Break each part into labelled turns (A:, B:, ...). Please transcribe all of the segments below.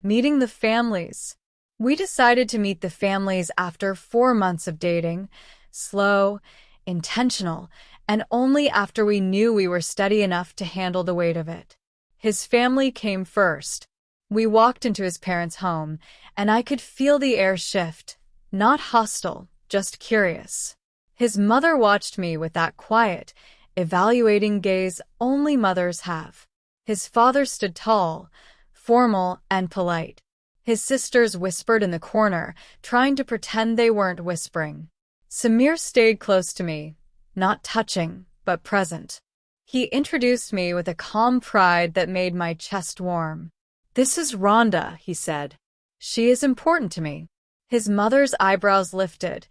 A: Meeting the families. We decided to meet the families after 4 months of dating, slow, intentional, and only after we knew we were steady enough to handle the weight of it. His family came first. We walked into his parents' home, and I could feel the air shift, not hostile, just curious. His mother watched me with that quiet, evaluating gaze only mothers have. His father stood tall, formal, and polite. His sisters whispered in the corner, trying to pretend they weren't whispering. Samir stayed close to me, not touching, but present. He introduced me with a calm pride that made my chest warm. "This is Rhonda," he said. "She is important to me." His mother's eyebrows lifted,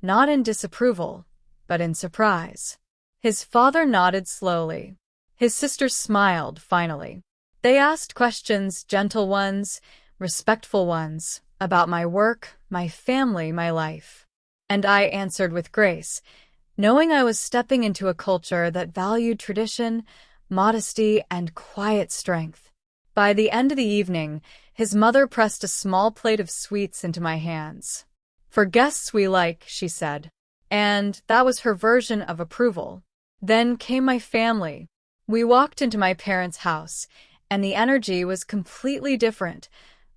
A: not in disapproval, but in surprise. His father nodded slowly. His sisters smiled, finally. They asked questions, gentle ones, respectful ones, about my work, my family, my life. And I answered with grace, knowing I was stepping into a culture that valued tradition, modesty, and quiet strength. By the end of the evening, his mother pressed a small plate of sweets into my hands. "For guests we like," she said. And that was her version of approval. Then came my family. We walked into my parents' house, and the energy was completely different.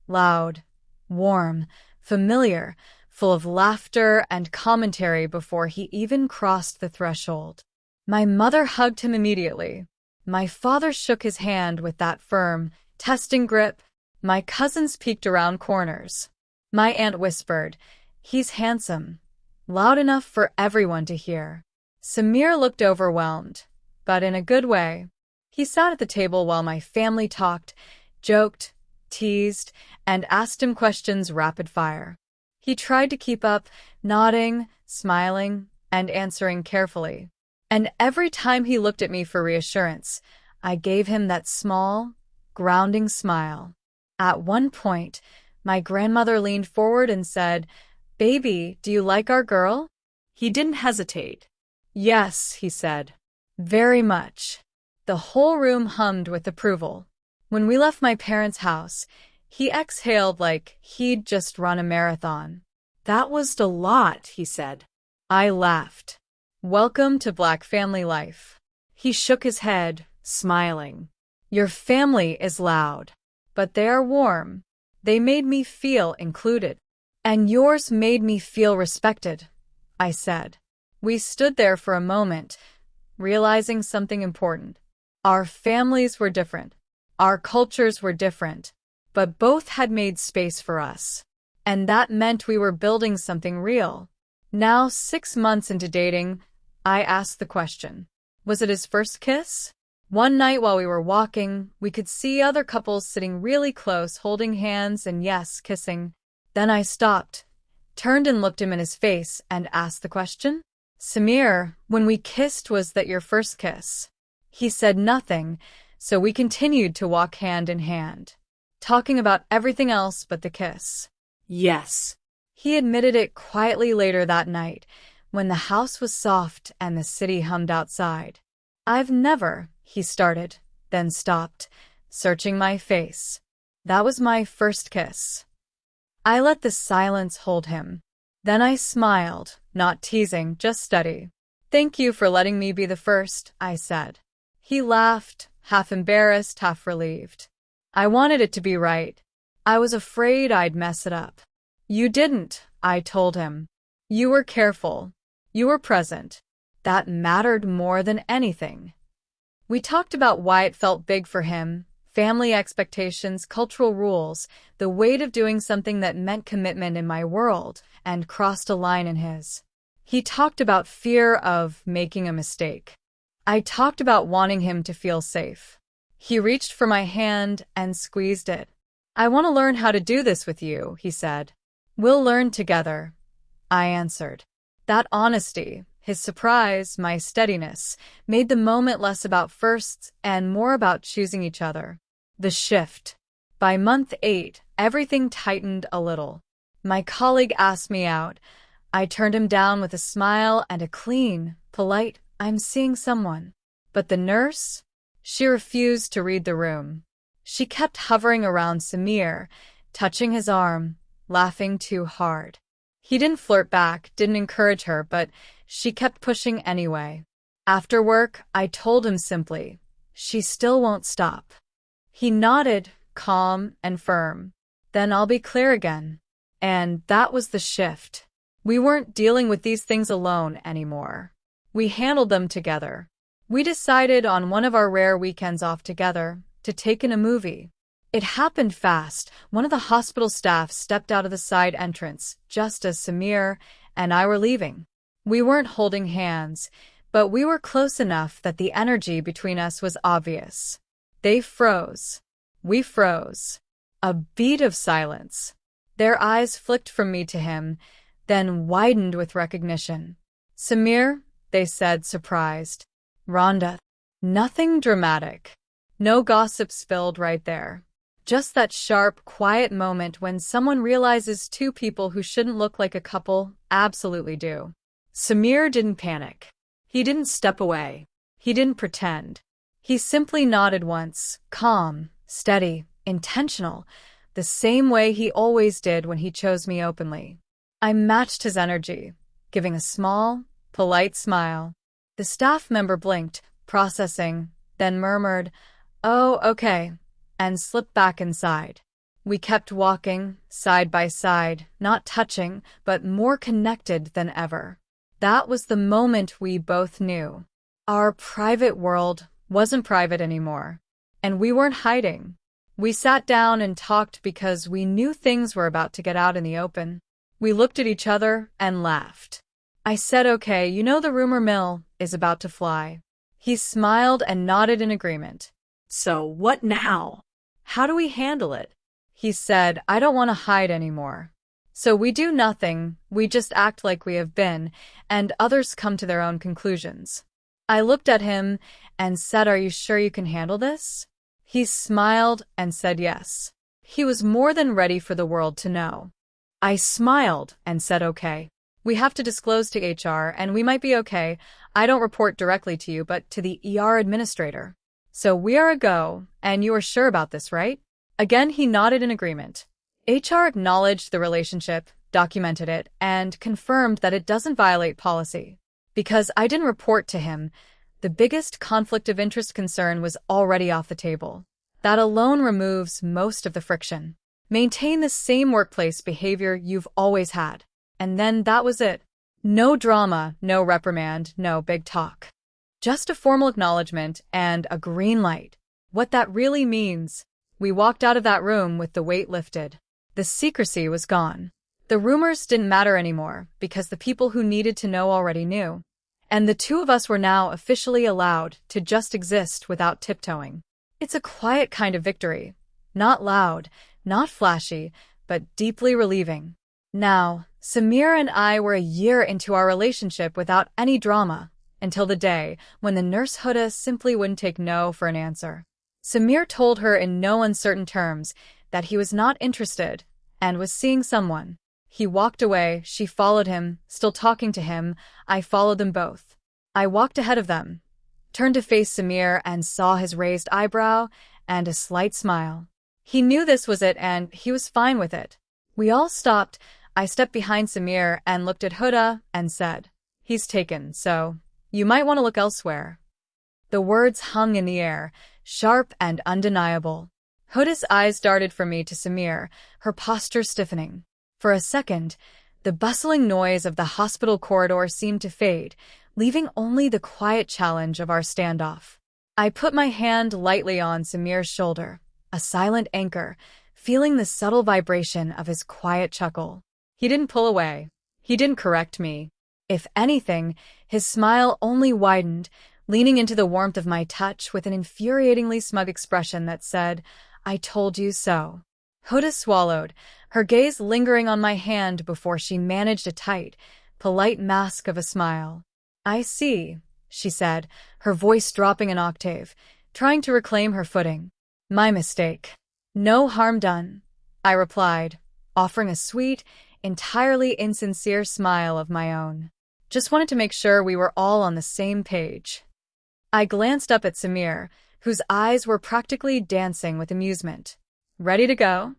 A: Loud, warm, familiar, full of laughter and commentary before he even crossed the threshold. My mother hugged him immediately. My father shook his hand with that firm, testing grip. My cousins peeked around corners. My aunt whispered, "He's handsome," loud enough for everyone to hear. Samir looked overwhelmed, but in a good way. He sat at the table while my family talked, joked, teased, and asked him questions rapid fire. He tried to keep up, nodding, smiling, and answering carefully. And every time he looked at me for reassurance, I gave him that small, grounding smile. At one point, my grandmother leaned forward and said, "Baby, do you like our girl?" He didn't hesitate. "Yes," he said. "Very much." The whole room hummed with approval. When we left my parents' house, he exhaled like he'd just run a marathon. "That was a lot," he said. I laughed. "Welcome to Black family life." He shook his head, smiling. "Your family is loud, but they are warm. They made me feel included. And yours made me feel respected," I said. We stood there for a moment, realizing something important. Our families were different. Our cultures were different, but both had made space for us. And that meant we were building something real. Now, 6 months into dating, I asked the question, was it his first kiss? One night while we were walking, we could see other couples sitting really close, holding hands and yes, kissing. Then I stopped, turned and looked him in his face and asked the question, "Samir, when we kissed, was that your first kiss?" He said nothing, so we continued to walk hand in hand, talking about everything else but the kiss. "Yes." He admitted it quietly later that night, when the house was soft and the city hummed outside. "I've never," he started, then stopped, searching my face. "That was my first kiss." I let the silence hold him. Then I smiled, not teasing, just steady. "Thank you for letting me be the first," I said. He laughed, half embarrassed, half relieved. I wanted it to be right. I was afraid I'd mess it up. "You didn't," I told him. "You were careful. You were present. That mattered more than anything." We talked about why it felt big for him, family expectations, cultural rules, the weight of doing something that meant commitment in my world and crossed a line in his. He talked about fear of making a mistake. I talked about wanting him to feel safe. He reached for my hand and squeezed it. "I want to learn how to do this with you," he said. "We'll learn together," I answered. That honesty, his surprise, my steadiness, made the moment less about firsts and more about choosing each other. The shift. By month 8, everything tightened a little. My colleague asked me out. I turned him down with a smile and a clean, polite, "I'm seeing someone." But the nurse? She refused to read the room. She kept hovering around Samir, touching his arm, laughing too hard. He didn't flirt back, didn't encourage her, but she kept pushing anyway. After work, I told him simply, "She still won't stop." He nodded, calm and firm. "Then I'll be clear again." And that was the shift. We weren't dealing with these things alone anymore. We handled them together. We decided on one of our rare weekends off together to take in a movie. It happened fast. One of the hospital staff stepped out of the side entrance just as Samir and I were leaving. We weren't holding hands, but we were close enough that the energy between us was obvious. They froze. We froze. A beat of silence. Their eyes flicked from me to him, then widened with recognition. "Samir," they said, surprised. "Rhonda." Nothing dramatic. No gossip spilled right there. Just that sharp, quiet moment when someone realizes two people who shouldn't look like a couple absolutely do. Samir didn't panic. He didn't step away. He didn't pretend. He simply nodded once, calm, steady, intentional, the same way he always did when he chose me openly. I matched his energy, giving a small, polite smile. The staff member blinked, processing, then murmured, "Oh, okay," and slipped back inside. We kept walking, side by side, not touching, but more connected than ever. That was the moment we both knew. Our private world wasn't private anymore, and we weren't hiding. We sat down and talked because we knew things were about to get out in the open. We looked at each other and laughed. I said, "Okay, you know the rumor mill is about to fly." He smiled and nodded in agreement.
B: "So what now?"
A: "How do we handle it?" He said, "I don't want to hide anymore. So we do nothing, we just act like we have been, and others come to their own conclusions." I looked at him and said, "Are you sure you can handle this?" He smiled and said yes. He was more than ready for the world to know. I smiled and said, "Okay. We have to disclose to HR, and we might be okay. I don't report directly to you, but to the ER administrator. So we are a go, and you are sure about this, right?" Again, he nodded in agreement. HR acknowledged the relationship, documented it, and confirmed that it doesn't violate policy. Because I didn't report to him, the biggest conflict of interest concern was already off the table. That alone removes most of the friction. Maintain the same workplace behavior you've always had. And then that was it. No drama, no reprimand, no big talk. Just a formal acknowledgement and a green light. What that really means. We walked out of that room with the weight lifted. The secrecy was gone. The rumors didn't matter anymore because the people who needed to know already knew. And the two of us were now officially allowed to just exist without tiptoeing. It's a quiet kind of victory. Not loud, not flashy, but deeply relieving. Now, Samir and I were a year into our relationship without any drama, until the day when the nurse Huda simply wouldn't take no for an answer. Samir told her in no uncertain terms that he was not interested and was seeing someone. He walked away, she followed him, still talking to him. I followed them both. I walked ahead of them, turned to face Samir and saw his raised eyebrow and a slight smile. He knew this was it and he was fine with it. We all stopped. I stepped behind Samir and looked at Huda and said, "He's taken, so you might want to look elsewhere." The words hung in the air, sharp and undeniable. Huda's eyes darted from me to Samir, her posture stiffening. For a second, the bustling noise of the hospital corridor seemed to fade, leaving only the quiet challenge of our standoff. I put my hand lightly on Samir's shoulder, a silent anchor, feeling the subtle vibration of his quiet chuckle. He didn't pull away. He didn't correct me. If anything, his smile only widened, leaning into the warmth of my touch with an infuriatingly smug expression that said, "I told you so." Huda swallowed, her gaze lingering on my hand before she managed a tight, polite mask of a smile. "I see," she said, her voice dropping an octave, trying to reclaim her footing. "My mistake." "No harm done," I replied, offering a sweet, entirely insincere smile of my own. Just wanted to make sure we were all on the same page. I glanced up at Samir, whose eyes were practically dancing with amusement. "Ready to go?"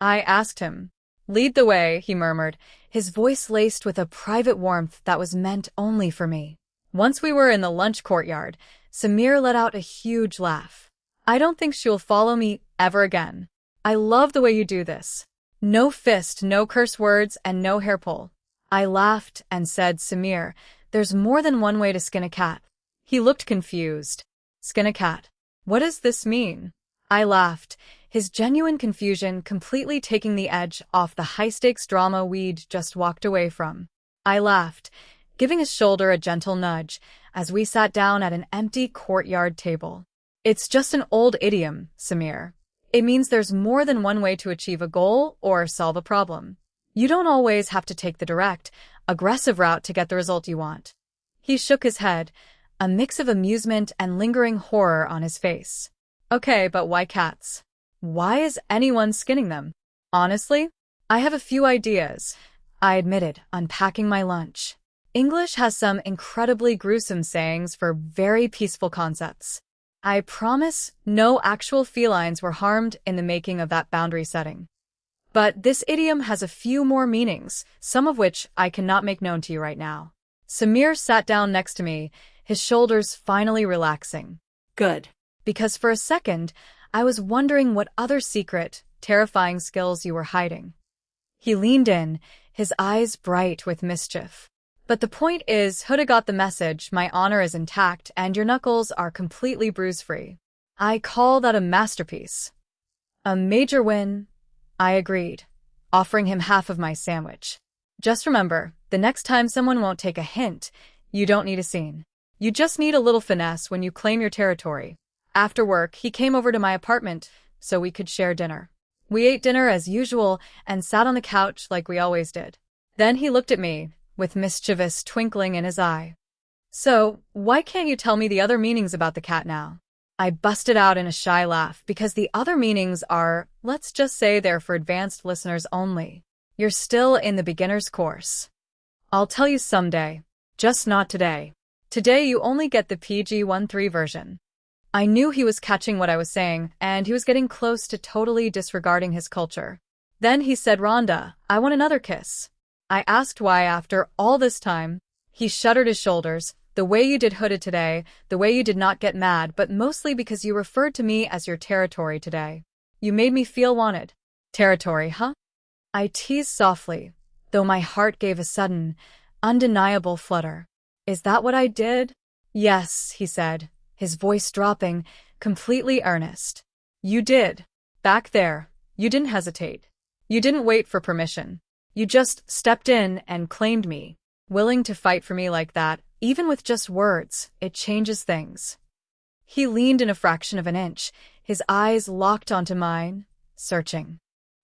A: I asked him. "Lead the way," he murmured, his voice laced with a private warmth that was meant only for me. Once we were in the lunch courtyard, Samir let out a huge laugh. "I don't think she'll follow me ever again. I love the way you do this. No fist, no curse words, and no hair pull." I laughed and said, "Samir, there's more than one way to skin a cat." He looked confused. "Skin a cat? What does this mean?" I laughed, his genuine confusion completely taking the edge off the high-stakes drama we'd just walked away from. I laughed, giving his shoulder a gentle nudge as we sat down at an empty courtyard table. "It's just an old idiom, Samir. It means there's more than one way to achieve a goal or solve a problem. You don't always have to take the direct, aggressive route to get the result you want." He shook his head, a mix of amusement and lingering horror on his face. "Okay, but why cats? Why is anyone skinning them?" "Honestly, I have a few ideas," I admitted, unpacking my lunch. "English has some incredibly gruesome sayings for very peaceful concepts. I promise no actual felines were harmed in the making of that boundary setting. But this idiom has a few more meanings, some of which I cannot make known to you right now." Samir sat down next to me, his shoulders finally relaxing.
B: Good.
A: Because for a second, I was wondering what other secret, terrifying skills you were hiding. He leaned in, his eyes bright with mischief. "But the point is, Huda got the message, my honor is intact and your knuckles are completely bruise-free. I call that a masterpiece." "A major win," I agreed, offering him half of my sandwich. "Just remember, the next time someone won't take a hint, you don't need a scene. You just need a little finesse when you claim your territory." After work, he came over to my apartment so we could share dinner. We ate dinner as usual and sat on the couch like we always did. Then he looked at me, with mischievous twinkling in his eye. "So, why can't you tell me the other meanings about the cat now?" I busted out in a shy laugh because the other meanings are, let's just say they're for advanced listeners only. You're still in the beginner's course. "I'll tell you someday, just not today. Today you only get the PG-13 version." I knew he was catching what I was saying, and he was getting close to totally disregarding his culture. Then he said, "Rhonda, I want another kiss." I asked why after all this time. He shuddered his shoulders. "The way you did Huda today, the way you did not get mad, but mostly because you referred to me as your territory today. You made me feel wanted." "Territory, huh?" I teased softly, though my heart gave a sudden, undeniable flutter. "Is that what I did?" "Yes," he said, his voice dropping, completely earnest. "You did. Back there, you didn't hesitate. You didn't wait for permission. You just stepped in and claimed me. Willing to fight for me like that, even with just words, it changes things." He leaned in a fraction of an inch, his eyes locked onto mine, searching.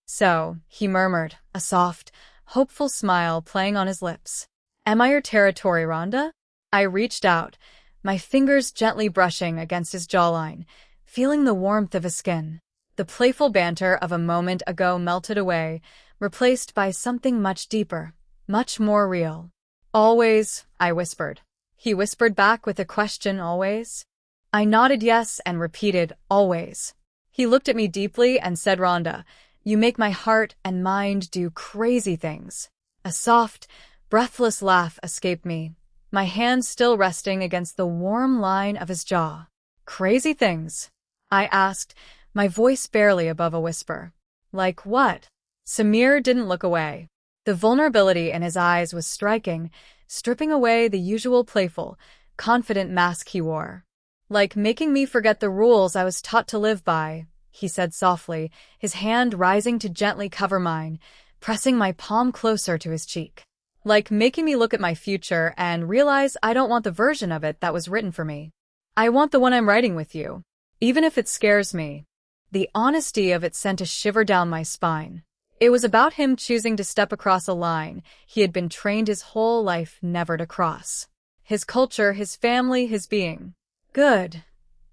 A: "So," he murmured, a soft, hopeful smile playing on his lips. "Am I your territory, Rhonda?" I reached out, my fingers gently brushing against his jawline, feeling the warmth of his skin. The playful banter of a moment ago melted away, replaced by something much deeper, much more real. "Always," I whispered. He whispered back with a question, "Always?" I nodded yes and repeated, "Always." He looked at me deeply and said, "Rhonda, you make my heart and mind do crazy things." A soft, breathless laugh escaped me, my hand still resting against the warm line of his jaw. "Crazy things?" I asked, my voice barely above a whisper. "Like what?" Samir didn't look away. The vulnerability in his eyes was striking, stripping away the usual playful, confident mask he wore. "Like making me forget the rules I was taught to live by," he said softly, his hand rising to gently cover mine, pressing my palm closer to his cheek. "Like making me look at my future and realize I don't want the version of it that was written for me. I want the one I'm writing with you, even if it scares me." The honesty of it sent a shiver down my spine. It was about him choosing to step across a line he had been trained his whole life never to cross. His culture, his family, his being. "Good,"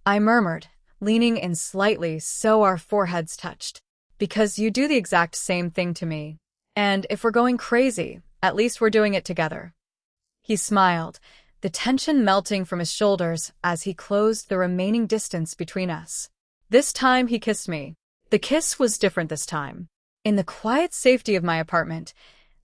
A: I murmured, leaning in slightly so our foreheads touched. "Because you do the exact same thing to me. And if we're going crazy, at least we're doing it together." He smiled, the tension melting from his shoulders as he closed the remaining distance between us. This time he kissed me. The kiss was different this time. In the quiet safety of my apartment,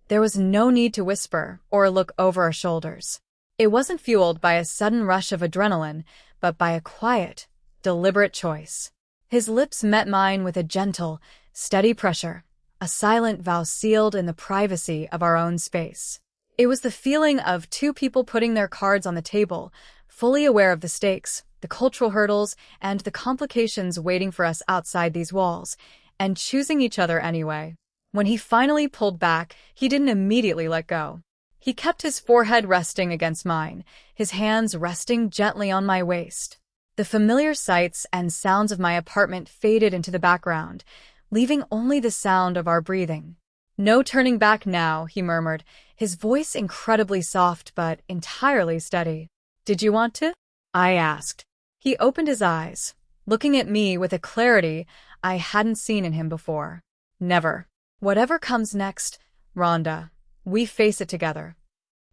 A: there was no need to whisper or look over our shoulders. It wasn't fueled by a sudden rush of adrenaline, but by a quiet, deliberate choice. His lips met mine with a gentle, steady pressure, a silent vow sealed in the privacy of our own space. It was the feeling of two people putting their cards on the table, fully aware of the stakes, the cultural hurdles, and the complications waiting for us outside these walls, and choosing each other anyway. When he finally pulled back, he didn't immediately let go. He kept his forehead resting against mine, his hands resting gently on my waist. The familiar sights and sounds of my apartment faded into the background, leaving only the sound of our breathing. "No turning back now," he murmured, his voice incredibly soft but entirely steady. "Did you want to?" I asked. He opened his eyes, looking at me with a clarity I hadn't seen in him before. "Never. Whatever comes next, Rhonda, we face it together."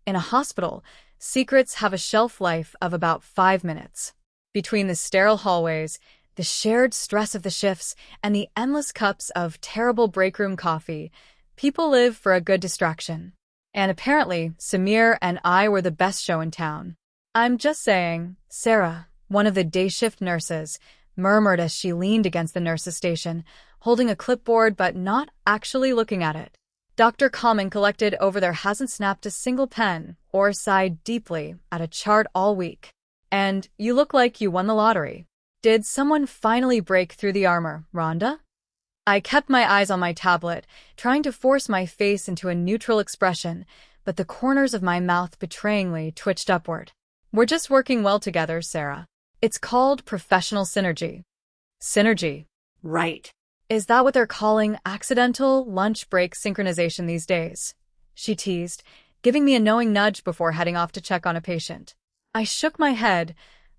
A: In a hospital, secrets have a shelf life of about 5 minutes. Between the sterile hallways, the shared stress of the shifts, and the endless cups of terrible breakroom coffee, people live for a good distraction. And apparently, Samir and I were the best show in town. "I'm just saying," Sarah, one of the day shift nurses, murmured as she leaned against the nurse's station, holding a clipboard but not actually looking at it. Dr. Common collected over there hasn't snapped a single pen or sighed deeply at a chart all week. "And you look like you won the lottery. Did someone finally break through the armor, Rhonda?" I kept my eyes on my tablet, trying to force my face into a neutral expression, but the corners of my mouth betrayingly twitched upward. "We're just working well together, Sarah. It's called professional synergy." Synergy.
B: Right.
A: Is that what they're calling accidental lunch break synchronization these days? She teased, giving me a knowing nudge before heading off to check on a patient. I shook my head,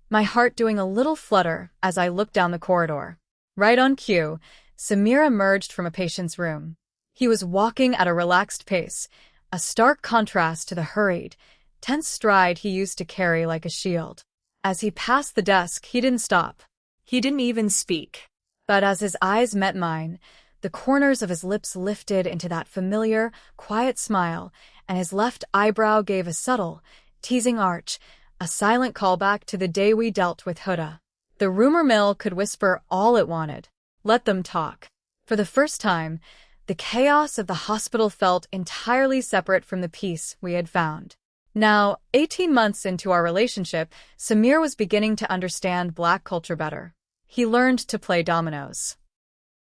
A: my heart doing a little flutter as I looked down the corridor. Right on cue, Samir emerged from a patient's room. He was walking at a relaxed pace, a stark contrast to the hurried, tense stride he used to carry like a shield. As he passed the desk, he didn't stop.
B: He didn't even speak.
A: But as his eyes met mine, the corners of his lips lifted into that familiar, quiet smile, and his left eyebrow gave a subtle, teasing arch, a silent callback to the day we dealt with Huda. The rumor mill could whisper all it wanted. Let them talk. For the first time, the chaos of the hospital felt entirely separate from the peace we had found. Now, 18 months into our relationship, Samir was beginning to understand Black culture better. He learned to play dominoes.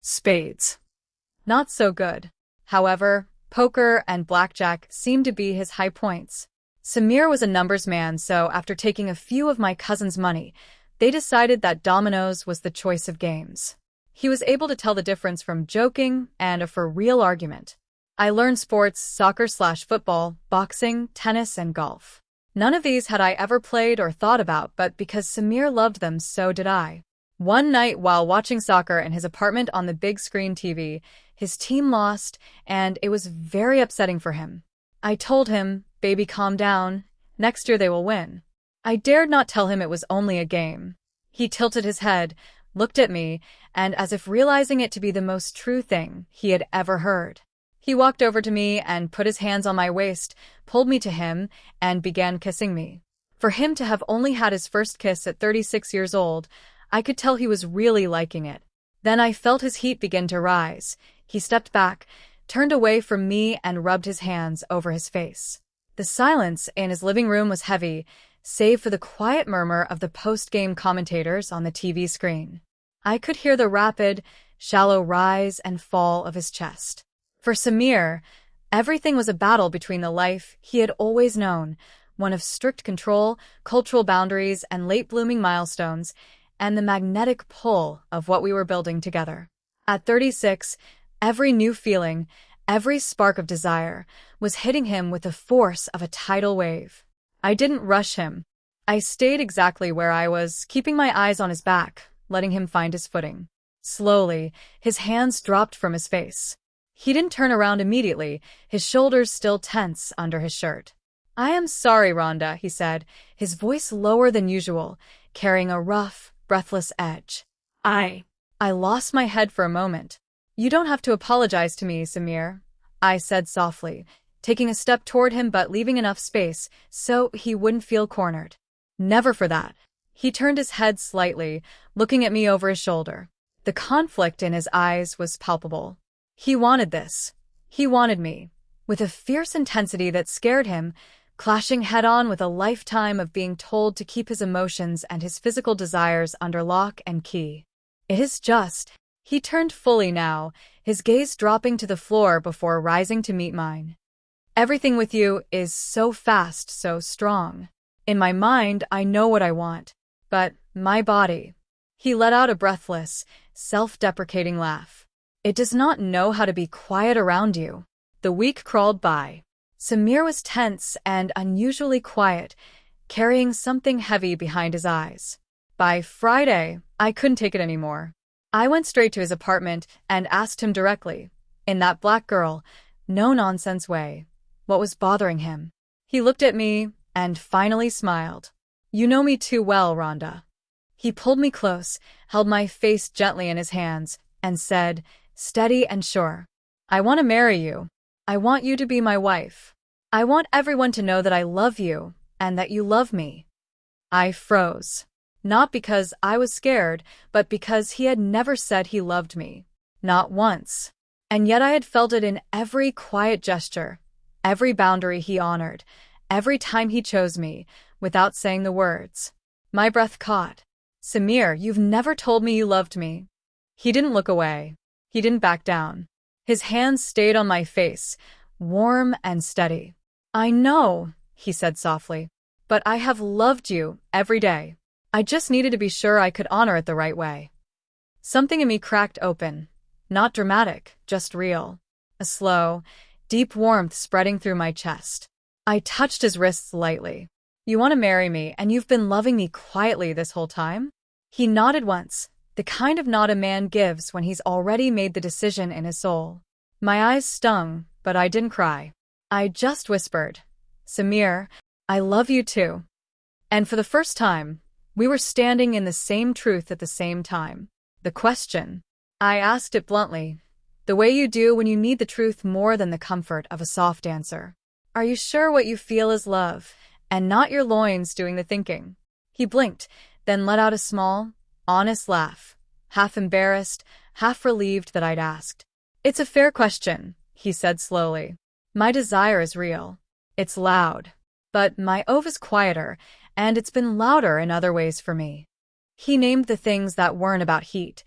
A: Spades. Not so good. However, poker and blackjack seemed to be his high points. Samir was a numbers man, so after taking a few of my cousin's money, they decided that dominoes was the choice of games. He was able to tell the difference from joking and a for-real argument. I learned sports, soccer/football, boxing, tennis, and golf. None of these had I ever played or thought about, but because Samir loved them, so did I. One night while watching soccer in his apartment on the big screen TV, his team lost, and it was very upsetting for him. I told him, "Baby, calm down. Next year they will win." I dared not tell him it was only a game. He tilted his head, looked at me, and as if realizing it to be the most true thing he had ever heard, he walked over to me and put his hands on my waist, pulled me to him, and began kissing me. For him to have only had his first kiss at 36 years old, I could tell he was really liking it. Then I felt his heat begin to rise. He stepped back, turned away from me, and rubbed his hands over his face. The silence in his living room was heavy, save for the quiet murmur of the post-game commentators on the TV screen. I could hear the rapid, shallow rise and fall of his chest. For Samir, everything was a battle between the life he had always known, one of strict control, cultural boundaries, and late-blooming milestones, and the magnetic pull of what we were building together. At 36, every new feeling, every spark of desire, was hitting him with the force of a tidal wave. I didn't rush him. I stayed exactly where I was, keeping my eyes on his back, letting him find his footing. Slowly, his hands dropped from his face. He didn't turn around immediately, his shoulders still tense under his shirt. I am sorry, Rhonda, he said, his voice lower than usual, carrying a rough, breathless edge.
B: I.
A: I lost my head for a moment. You don't have to apologize to me, Samir, I said softly, taking a step toward him but leaving enough space so he wouldn't feel cornered. Never for that. He turned his head slightly, looking at me over his shoulder. The conflict in his eyes was palpable. He wanted this. He wanted me, with a fierce intensity that scared him, clashing head-on with a lifetime of being told to keep his emotions and his physical desires under lock and key. It is just. He turned fully now, his gaze dropping to the floor before rising to meet mine. Everything with you is so fast, so strong. In my mind, I know what I want. But my body. He let out a breathless, self-deprecating laugh. It does not know how to be quiet around you. The week crawled by. Samir was tense and unusually quiet, carrying something heavy behind his eyes. By Friday, I couldn't take it anymore. I went straight to his apartment and asked him directly, in that black girl, no-nonsense way, what was bothering him. He looked at me and finally smiled. You know me too well, Rhonda. He pulled me close, held my face gently in his hands, and said, steady and sure, I want to marry you. I want you to be my wife. I want everyone to know that I love you and that you love me. I froze. Not because I was scared, but because he had never said he loved me. Not once. And yet I had felt it in every quiet gesture, every boundary he honored, every time he chose me, without saying the words. My breath caught. Samir, you've never told me you loved me. He didn't look away. He didn't back down. His hands stayed on my face, warm and steady. I know, he said softly, but I have loved you every day. I just needed to be sure I could honor it the right way. Something in me cracked open. Not dramatic, just real. A slow, deep warmth spreading through my chest. I touched his wrists lightly. You want to marry me, and you've been loving me quietly this whole time? He nodded once, the kind of nod a man gives when he's already made the decision in his soul. My eyes stung, but I didn't cry. I just whispered, Samir, I love you too. And for the first time, we were standing in the same truth at the same time. The question. I asked it bluntly, the way you do when you need the truth more than the comfort of a soft answer. Are you sure what you feel is love, and not your loins doing the thinking? He blinked, then let out a small, honest laugh, half embarrassed, half relieved that I'd asked. It's a fair question, he said slowly. My desire is real. It's loud. But my ove is quieter, and it's been louder in other ways for me. He named the things that weren't about heat,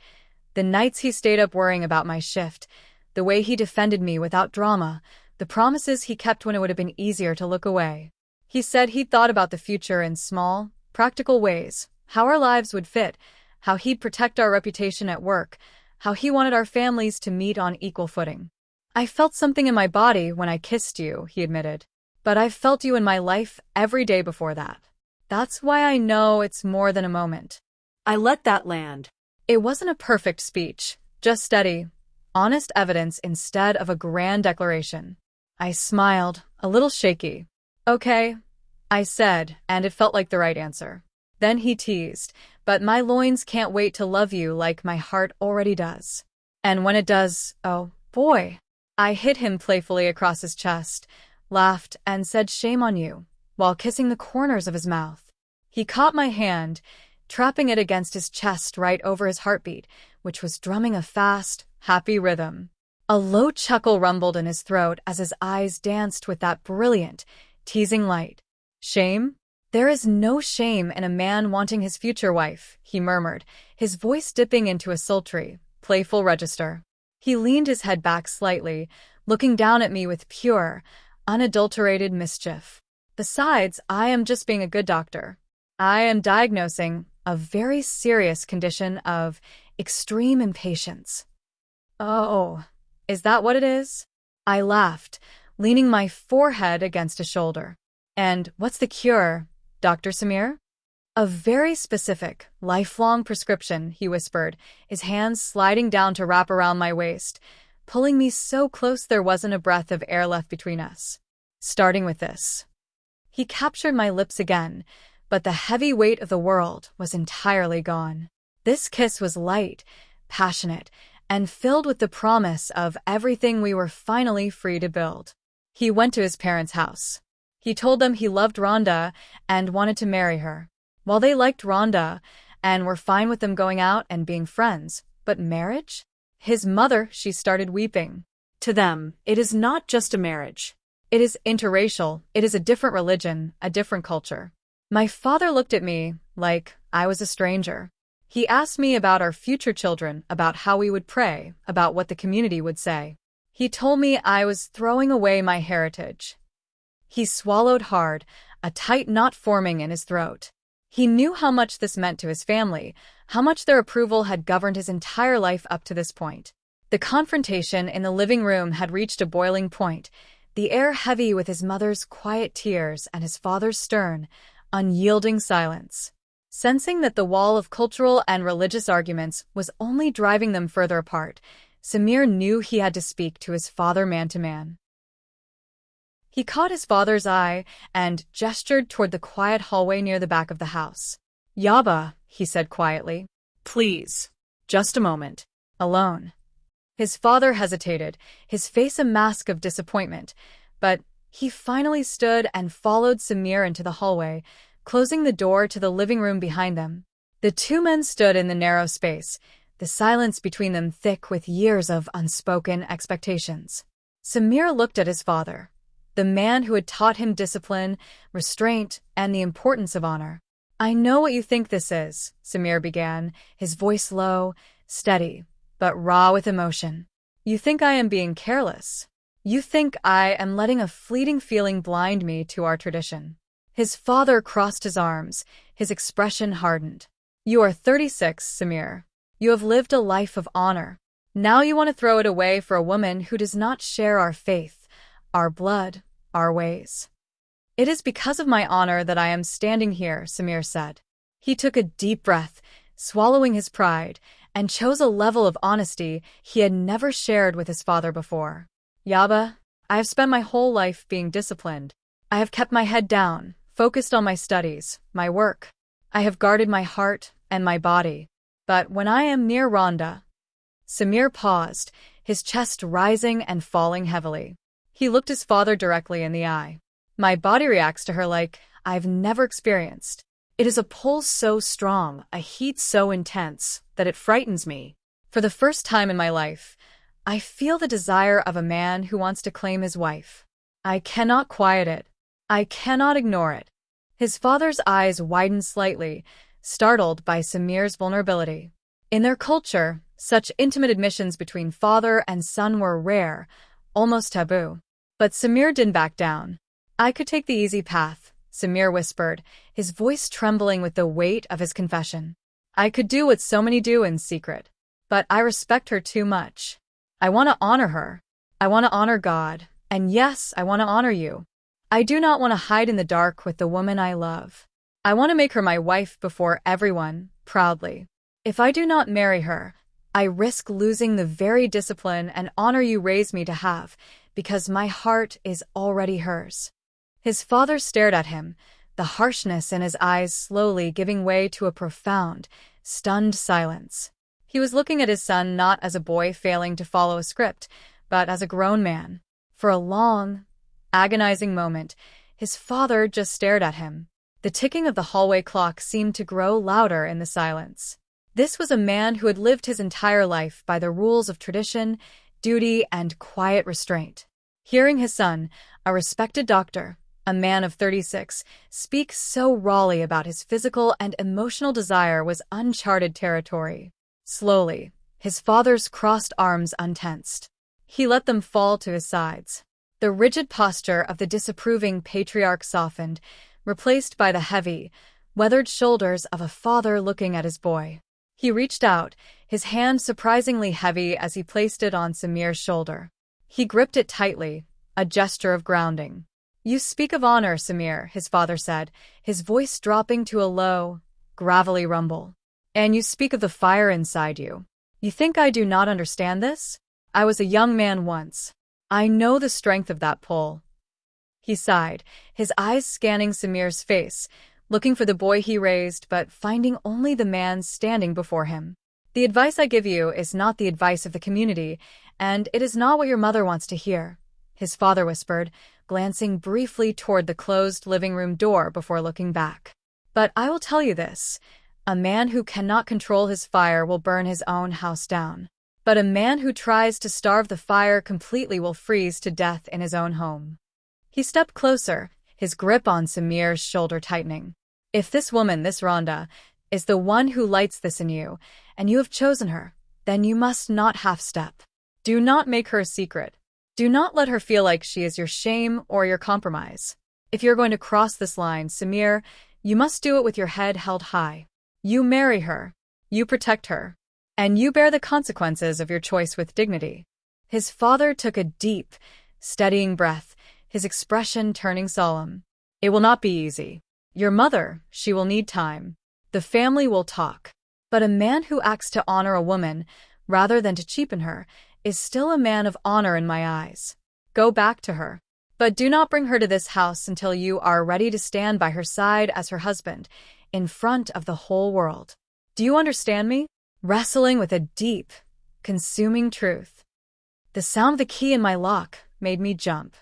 A: the nights he stayed up worrying about my shift, the way he defended me without drama, the promises he kept when it would have been easier to look away. He said he'd thought about the future in small, practical ways, how our lives would fit, how he'd protect our reputation at work, how he wanted our families to meet on equal footing. I felt something in my body when I kissed you, he admitted, but I've felt you in my life every day before that. That's why I know it's more than a moment.
B: I let that land.
A: It wasn't a perfect speech, just steady, honest evidence instead of a grand declaration. I smiled, a little shaky. Okay, I said, and it felt like the right answer. Then he teased, but my loins can't wait to love you like my heart already does. And when it does, oh, boy. I hit him playfully across his chest, laughed, and said shame on you, while kissing the corners of his mouth. He caught my hand, trapping it against his chest right over his heartbeat, which was drumming a fast, happy rhythm. A low chuckle rumbled in his throat as his eyes danced with that brilliant, teasing light. Shame? There is no shame in a man wanting his future wife, he murmured, his voice dipping into a sultry, playful register. He leaned his head back slightly, looking down at me with pure, unadulterated mischief. Besides, I am just being a good doctor. I am diagnosing a very serious condition of extreme impatience. Oh, is that what it is? I laughed, leaning my forehead against a shoulder. And what's the cure, Dr. Samir? A very specific, lifelong prescription, he whispered, his hands sliding down to wrap around my waist, pulling me so close there wasn't a breath of air left between us. Starting with this. He captured my lips again, but the heavy weight of the world was entirely gone. This kiss was light, passionate, and filled with the promise of everything we were finally free to build. He went to his parents' house. He told them he loved Rhonda and wanted to marry her. While they liked Rhonda and were fine with them going out and being friends, but marriage? His mother, she started weeping.
B: To them, it is not just a marriage.
A: It is interracial, it is a different religion, a different culture. My father looked at me like I was a stranger. He asked me about our future children, about how we would pray, about what the community would say. He told me I was throwing away my heritage. He swallowed hard, a tight knot forming in his throat. He knew how much this meant to his family, how much their approval had governed his entire life up to this point. The confrontation in the living room had reached a boiling point, the air heavy with his mother's quiet tears and his father's stern, unyielding silence. Sensing that the wall of cultural and religious arguments was only driving them further apart, Samir knew he had to speak to his father man-to-man. He caught his father's eye and gestured toward the quiet hallway near the back of the house. "Yaba," he said quietly.
B: Please.
A: "Just a moment. Alone." His father hesitated, his face a mask of disappointment, but he finally stood and followed Samir into the hallway, closing the door to the living room behind them. The two men stood in the narrow space, the silence between them thick with years of unspoken expectations. Samir looked at his father, the man who had taught him discipline, restraint, and the importance of honor. "I know what you think this is," Samir began, his voice low, steady, but raw with emotion. "You think I am being careless. You think I am letting a fleeting feeling blind me to our tradition." His father crossed his arms, his expression hardened. "You are 36, Samir. You have lived a life of honor. Now you want to throw it away for a woman who does not share our faith, our blood, our ways." "It is because of my honor that I am standing here," Samir said. He took a deep breath, swallowing his pride, and chose a level of honesty he had never shared with his father before. "Yaba, I have spent my whole life being disciplined. I have kept my head down, focused on my studies, my work. I have guarded my heart and my body. But when I am near Rhonda—" Samir paused, his chest rising and falling heavily. He looked his father directly in the eye. "My body reacts to her like I've never experienced. It is a pull so strong, a heat so intense, that it frightens me. For the first time in my life, I feel the desire of a man who wants to claim his wife. I cannot quiet it. I cannot ignore it." His father's eyes widened slightly, startled by Samir's vulnerability. In their culture, such intimate admissions between father and son were rare, almost taboo. But Samir didn't back down. "I could take the easy path," Samir whispered, his voice trembling with the weight of his confession. "I could do what so many do in secret. But I respect her too much. I want to honor her. I want to honor God. And yes, I want to honor you. I do not want to hide in the dark with the woman I love. I want to make her my wife before everyone, proudly. If I do not marry her, I risk losing the very discipline and honor you raised me to have, because my heart is already hers." His father stared at him, the harshness in his eyes slowly giving way to a profound, stunned silence. He was looking at his son not as a boy failing to follow a script, but as a grown man. For a long, agonizing moment, his father just stared at him. The ticking of the hallway clock seemed to grow louder in the silence. This was a man who had lived his entire life by the rules of tradition, duty, and quiet restraint. Hearing his son, a respected doctor, a man of 36, speak so rawly about his physical and emotional desire was uncharted territory. Slowly, his father's crossed arms untensed. He let them fall to his sides. The rigid posture of the disapproving patriarch softened, replaced by the heavy, weathered shoulders of a father looking at his boy. He reached out, his hand surprisingly heavy as he placed it on Samir's shoulder. He gripped it tightly, a gesture of grounding. "You speak of honor, Samir," his father said, his voice dropping to a low, gravelly rumble. "And you speak of the fire inside you. You think I do not understand this? I was a young man once. I know the strength of that pull." He sighed, his eyes scanning Samir's face, looking for the boy he raised but finding only the man standing before him. The advice I give you is not the advice of the community, and it is not what your mother wants to hear, his father whispered, glancing briefly toward the closed living room door before looking back. But I will tell you this, a man who cannot control his fire will burn his own house down. But a man who tries to starve the fire completely will freeze to death in his own home. He stepped closer, his grip on Samir's shoulder tightening. If this woman, this Rhonda, is the one who lights this in you, and you have chosen her, then you must not half-step. Do not make her a secret. Do not let her feel like she is your shame or your compromise. If you're going to cross this line, Samir, you must do it with your head held high. You marry her. You protect her. And you bear the consequences of your choice with dignity. His father took a deep, steadying breath, his expression turning solemn. It will not be easy. Your mother, she will need time. The family will talk. But a man who acts to honor a woman, rather than to cheapen her, is still a man of honor in my eyes. Go back to her. But do not bring her to this house until you are ready to stand by her side as her husband, in front of the whole world. Do you understand me? Wrestling with a deep, consuming truth. The sound of the key in my lock made me jump.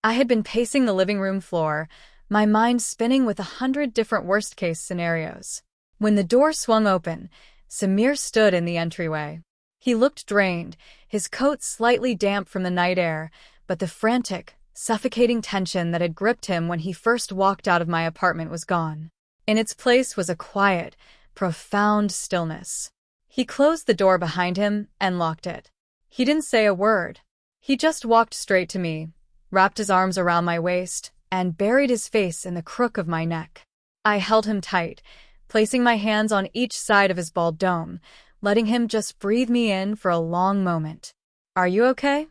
A: I had been pacing the living room floor, my mind spinning with 100 different worst-case scenarios. When the door swung open, Samir stood in the entryway. He looked drained, his coat slightly damp from the night air, but the frantic, suffocating tension that had gripped him when he first walked out of my apartment was gone. In its place was a quiet, profound stillness. He closed the door behind him and locked it. He didn't say a word. He just walked straight to me, wrapped his arms around my waist, and buried his face in the crook of my neck. I held him tight, placing my hands on each side of his bald dome, letting him just breathe me in for a long moment. Are you okay?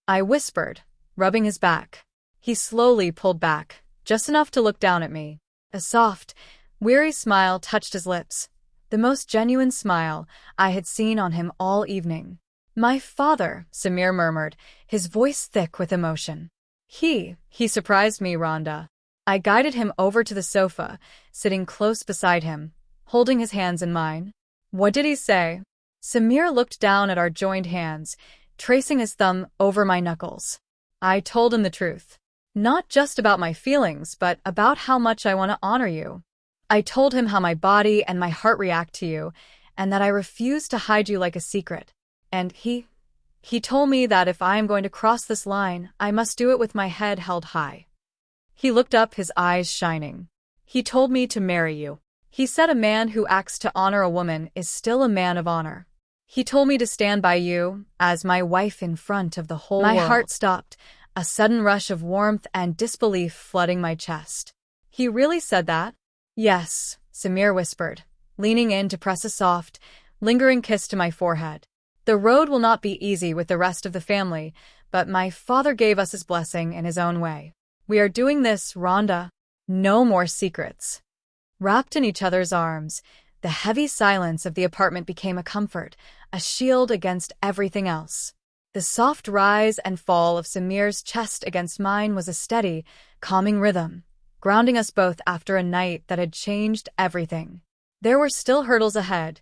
A: I whispered, rubbing his back. He slowly pulled back, just enough to look down at me. A soft, weary smile touched his lips, the most genuine smile I had seen on him all evening. My father, Samir murmured, his voice thick with emotion. He surprised me, Rhonda. I guided him over to the sofa, sitting close beside him, holding his hands in mine. What did he say? Samir looked down at our joined hands, tracing his thumb over my knuckles. I told him the truth. Not just about my feelings, but about how much I want to honor you. I told him how my body and my heart react to you, and that I refuse to hide you like a secret. And he told me that if I am going to cross this line, I must do it with my head held high. He looked up, his eyes shining. He told me to marry you. He said a man who acts to honor a woman is still a man of honor. He told me to stand by you as my wife in front of the whole world. My heart stopped, a sudden rush of warmth and disbelief flooding my chest. He really said that? Yes, Samir whispered, leaning in to press a soft, lingering kiss to my forehead. The road will not be easy with the rest of the family, but my father gave us his blessing in his own way. We are doing this, Rhonda. No more secrets. Wrapped in each other's arms, the heavy silence of the apartment became a comfort, a shield against everything else. The soft rise and fall of Samir's chest against mine was a steady, calming rhythm, grounding us both after a night that had changed everything. There were still hurdles ahead,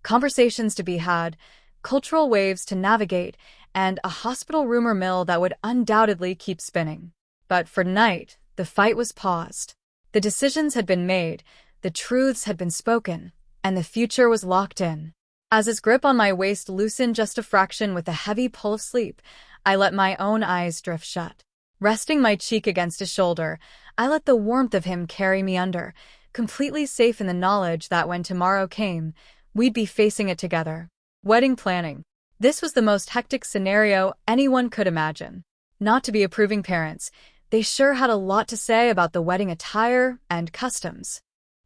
A: conversations to be had, cultural waves to navigate, and a hospital rumor mill that would undoubtedly keep spinning. But for tonight, the fight was paused. The decisions had been made, the truths had been spoken, and the future was locked in. As his grip on my waist loosened just a fraction with a heavy pull of sleep, I let my own eyes drift shut. Resting my cheek against his shoulder, I let the warmth of him carry me under, completely safe in the knowledge that when tomorrow came, we'd be facing it together. Wedding planning. This was the most hectic scenario anyone could imagine. Not to be approving parents, they sure had a lot to say about the wedding attire and customs.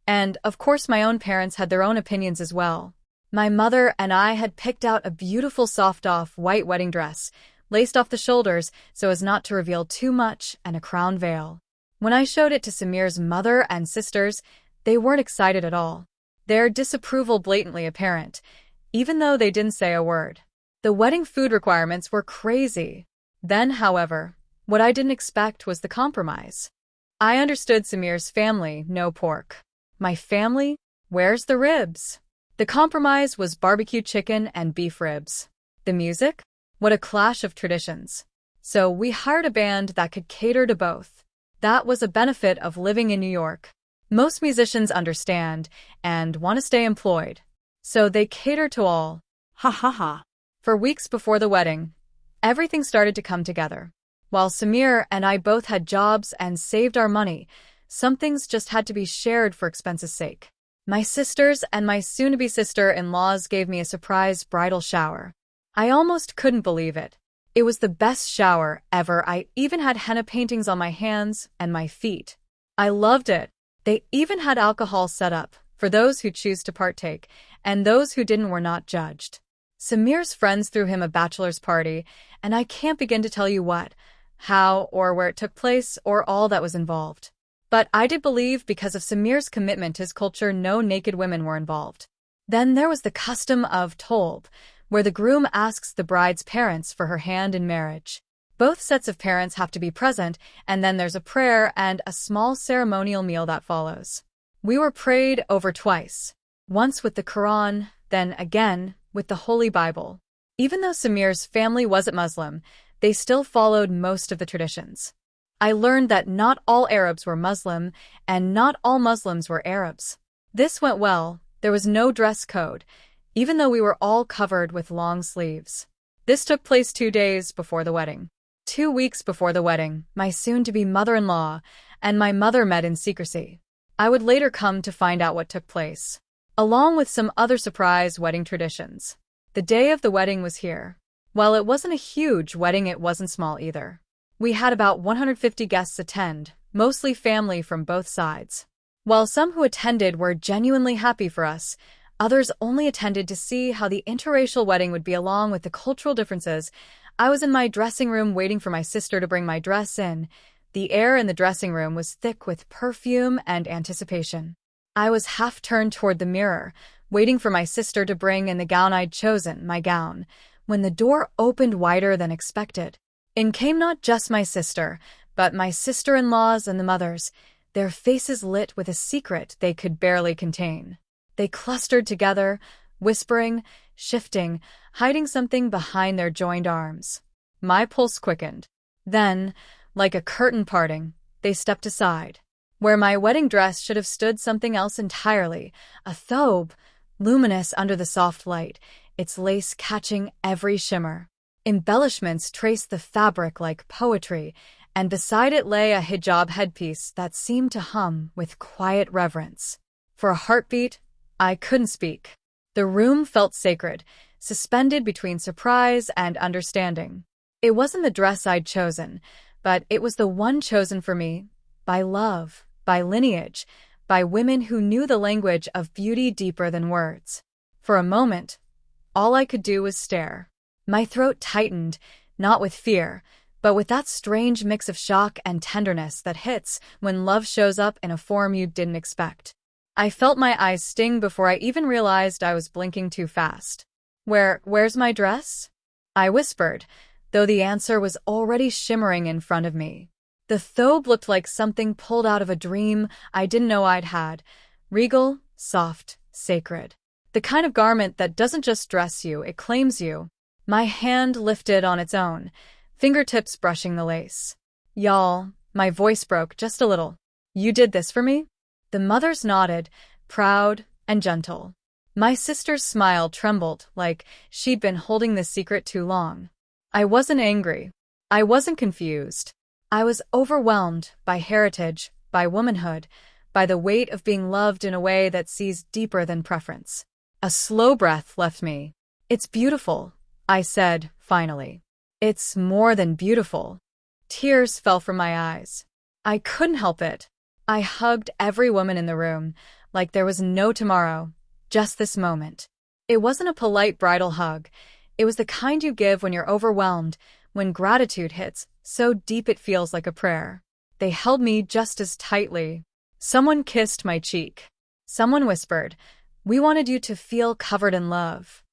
A: And, of course, my own parents had their own opinions as well. My mother and I had picked out a beautiful soft-off white wedding dress, laced off the shoulders so as not to reveal too much, and a crown veil. When I showed it to Samir's mother and sisters, they weren't excited at all. Their disapproval blatantly apparent, even though they didn't say a word. The wedding food requirements were crazy. Then, however, What I didn't expect was the compromise. I understood Samir's family, no pork. My family? Where's the ribs? The compromise was barbecue chicken and beef ribs. The music? What a clash of traditions. So we hired a band that could cater to both. That was a benefit of living in New York. Most musicians understand and want to stay employed. So they cater to all.
B: Ha ha ha.
A: For weeks before the wedding, everything started to come together. While Samir and I both had jobs and saved our money, some things just had to be shared for expense's sake. My sisters and my soon-to-be sister-in-laws gave me a surprise bridal shower. I almost couldn't believe it. It was the best shower ever. I even had henna paintings on my hands and my feet. I loved it. They even had alcohol set up for those who choose to partake, and those who didn't were not judged. Samir's friends threw him a bachelor's party, and I can't begin to tell you what, how, or where it took place, or all that was involved. But I did believe because of Samir's commitment to his culture, no naked women were involved. Then there was the custom of tolb, where the groom asks the bride's parents for her hand in marriage. Both sets of parents have to be present, and then there's a prayer and a small ceremonial meal that follows. We were prayed over twice, once with the Quran, then again with the Holy Bible. Even though Samir's family wasn't Muslim, they still followed most of the traditions. I learned that not all Arabs were Muslim, and not all Muslims were Arabs. This went well. There was no dress code, even though we were all covered with long sleeves. This took place 2 days before the wedding. 2 weeks before the wedding, my soon-to-be mother-in-law and my mother met in secrecy. I would later come to find out what took place, along with some other surprise wedding traditions. The day of the wedding was here. While it wasn't a huge wedding, it wasn't small either. We had about 150 guests attend, mostly family from both sides. While some who attended were genuinely happy for us, others only attended to see how the interracial wedding would be. Along with the cultural differences, I was in my dressing room waiting for my sister to bring my dress in. The air in the dressing room was thick with perfume and anticipation. I was half turned toward the mirror, waiting for my sister to bring in the gown I'd chosen, my gown, when the door opened wider than expected. In came not just my sister, but my sister-in-laws and the mothers, their faces lit with a secret they could barely contain. They clustered together, whispering, shifting, hiding something behind their joined arms. My pulse quickened. Then, like a curtain parting, they stepped aside. Where my wedding dress should have stood something else entirely, a thobe, luminous under the soft light, its lace catching every shimmer. Embellishments traced the fabric like poetry, and beside it lay a hijab headpiece that seemed to hum with quiet reverence. For a heartbeat, I couldn't speak. The room felt sacred, suspended between surprise and understanding. It wasn't the dress I'd chosen, but it was the one chosen for me, by love, by lineage, by women who knew the language of beauty deeper than words. For a moment, all I could do was stare. My throat tightened, not with fear, but with that strange mix of shock and tenderness that hits when love shows up in a form you didn't expect. I felt my eyes sting before I even realized I was blinking too fast. Where's my dress? I whispered, though the answer was already shimmering in front of me. The thobe looked like something pulled out of a dream I didn't know I'd had. Regal, soft, sacred. The kind of garment that doesn't just dress you, it claims you. My hand lifted on its own, fingertips brushing the lace. Y'all, my voice broke just a little. You did this for me? The mothers nodded, proud and gentle. My sister's smile trembled like she'd been holding this secret too long. I wasn't angry. I wasn't confused. I was overwhelmed by heritage, by womanhood, by the weight of being loved in a way that sees deeper than preference. A slow breath left me. It's beautiful, I said, finally. It's more than beautiful. Tears fell from my eyes. I couldn't help it. I hugged every woman in the room, like there was no tomorrow, just this moment. It wasn't a polite bridal hug. It was the kind you give when you're overwhelmed, when gratitude hits so deep it feels like a prayer. They held me just as tightly. Someone kissed my cheek. Someone whispered, "We wanted you to feel covered in love."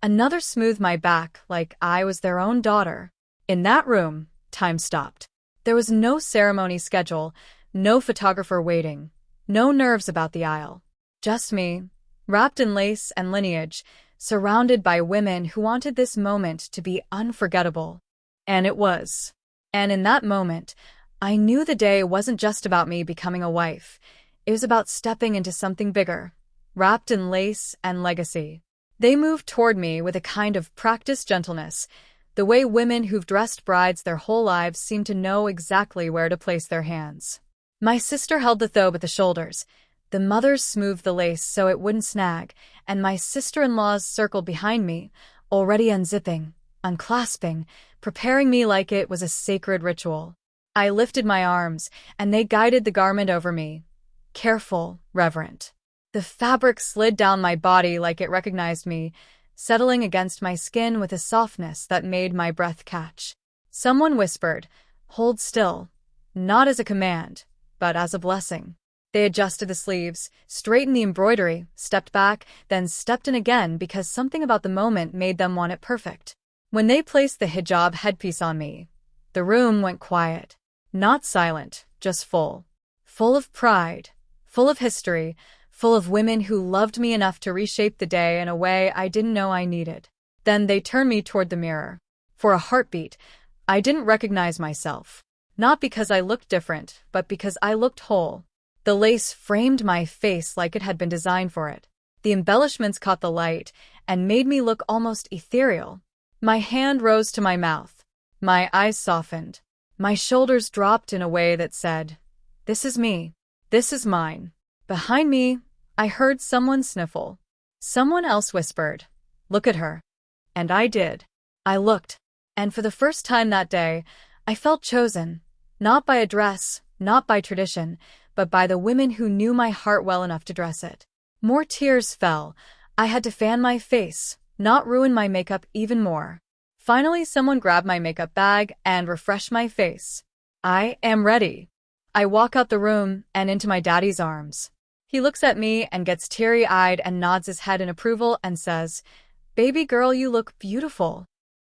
A: Another smoothed my back like I was their own daughter. In that room, time stopped. There was no ceremony schedule, no photographer waiting, no nerves about the aisle. Just me, wrapped in lace and lineage, surrounded by women who wanted this moment to be unforgettable. And it was. And in that moment, I knew the day wasn't just about me becoming a wife. It was about stepping into something bigger, wrapped in lace and legacy. They moved toward me with a kind of practiced gentleness, the way women who've dressed brides their whole lives seem to know exactly where to place their hands. My sister held the thobe at the shoulders. The mothers smoothed the lace so it wouldn't snag, and my sister-in-laws circled behind me, already unzipping, unclasping, preparing me like it was a sacred ritual. I lifted my arms, and they guided the garment over me. Careful, reverent. The fabric slid down my body like it recognized me, settling against my skin with a softness that made my breath catch. Someone whispered, "Hold still," not as a command, but as a blessing. They adjusted the sleeves, straightened the embroidery, stepped back, then stepped in again because something about the moment made them want it perfect. When they placed the hijab headpiece on me, the room went quiet. Not silent, just full. Full of pride, full of history, full of women who loved me enough to reshape the day in a way I didn't know I needed. Then they turned me toward the mirror. For a heartbeat, I didn't recognize myself. Not because I looked different, but because I looked whole. The lace framed my face like it had been designed for it. The embellishments caught the light and made me look almost ethereal. My hand rose to my mouth. My eyes softened. My shoulders dropped in a way that said, "This is me. This is mine." Behind me, I heard someone sniffle. Someone else whispered, "Look at her." And I did. I looked, and for the first time that day, I felt chosen, not by a dress, not by tradition, but by the women who knew my heart well enough to dress it. More tears fell. I had to fan my face, not ruin my makeup even more. Finally, someone grabbed my makeup bag and refreshed my face. I am ready. I walk out the room and into my daddy's arms. He looks at me and gets teary-eyed and nods his head in approval and says, "Baby girl, you look beautiful."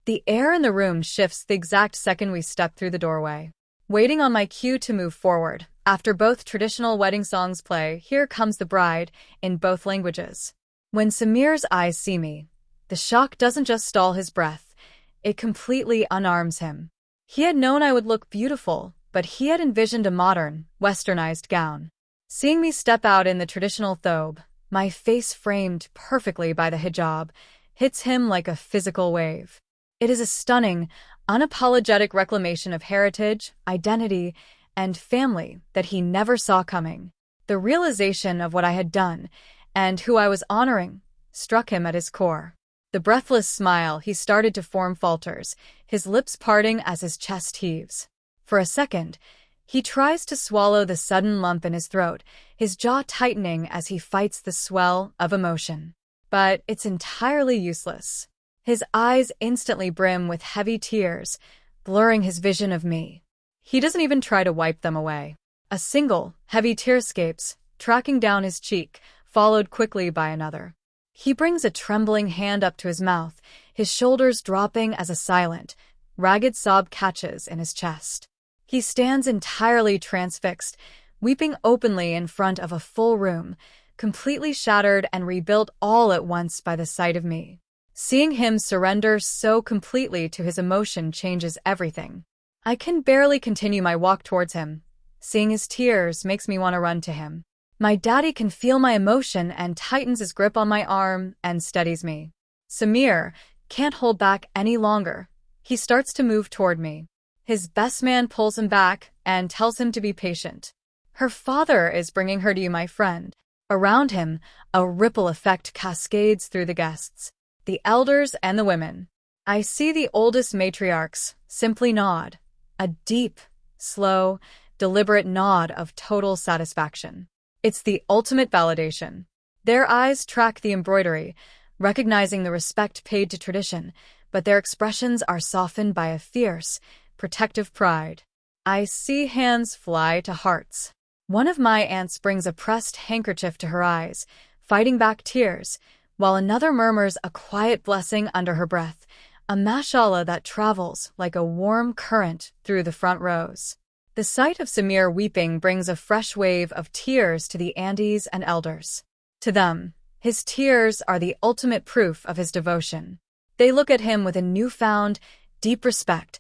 A: The air in the room shifts the exact second we step through the doorway. Waiting on my cue to move forward, after both traditional wedding songs play, "Here Comes the Bride," in both languages. When Samir's eyes see me, the shock doesn't just stall his breath, it completely unarms him. He had known I would look beautiful, but he had envisioned a modern, westernized gown. Seeing me step out in the traditional thobe, my face framed perfectly by the hijab, hits him like a physical wave. It is a stunning, unapologetic reclamation of heritage, identity, and family that he never saw coming. The realization of what I had done, and who I was honoring, struck him at his core. The breathless smile he started to form falters, his lips parting as his chest heaves. For a second, he tries to swallow the sudden lump in his throat, his jaw tightening as he fights the swell of emotion. But it's entirely useless. His eyes instantly brim with heavy tears, blurring his vision of me. He doesn't even try to wipe them away. A single, heavy tear escapes, tracking down his cheek, followed quickly by another. He brings a trembling hand up to his mouth, his shoulders dropping as a silent, ragged sob catches in his chest. He stands entirely transfixed, weeping openly in front of a full room, completely shattered and rebuilt all at once by the sight of me. Seeing him surrender so completely to his emotion changes everything. I can barely continue my walk towards him. Seeing his tears makes me want to run to him. My daddy can feel my emotion and tightens his grip on my arm and steadies me. Samir can't hold back any longer. He starts to move toward me. His best man pulls him back and tells him to be patient. "Her father is bringing her to you, my friend." Around him, a ripple effect cascades through the guests, the elders and the women. I see the oldest matriarchs simply nod, a deep, slow, deliberate nod of total satisfaction. It's the ultimate validation. Their eyes track the embroidery, recognizing the respect paid to tradition, but their expressions are softened by a fierce, protective pride. I see hands fly to hearts. One of my aunts brings a pressed handkerchief to her eyes, fighting back tears, while another murmurs a quiet blessing under her breath, a mashallah that travels like a warm current through the front rows. The sight of Samir weeping brings a fresh wave of tears to the Andes and elders. To them, his tears are the ultimate proof of his devotion. They look at him with a newfound, deep respect.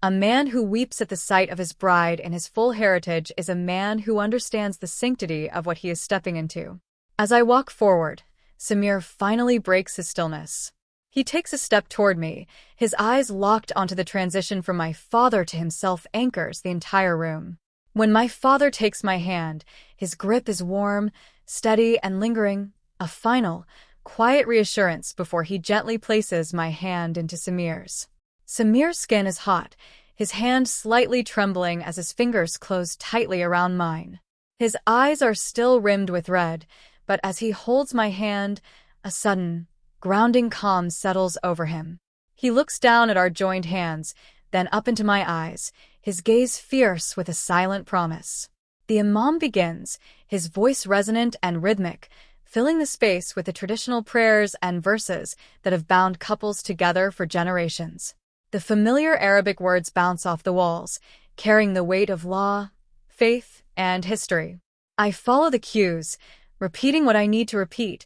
A: A man who weeps at the sight of his bride and his full heritage is a man who understands the sanctity of what he is stepping into. As I walk forward, Samir finally breaks his stillness. He takes a step toward me, his eyes locked onto the transition from my father to himself anchors the entire room. When my father takes my hand, his grip is warm, steady, and lingering, a final, quiet reassurance before he gently places my hand into Samir's. Samir's skin is hot, his hand slightly trembling as his fingers close tightly around mine. His eyes are still rimmed with red, but as he holds my hand, a sudden, grounding calm settles over him. He looks down at our joined hands, then up into my eyes, his gaze fierce with a silent promise. The imam begins, his voice resonant and rhythmic, filling the space with the traditional prayers and verses that have bound couples together for generations. The familiar Arabic words bounce off the walls, carrying the weight of law, faith, and history. I follow the cues, repeating what I need to repeat,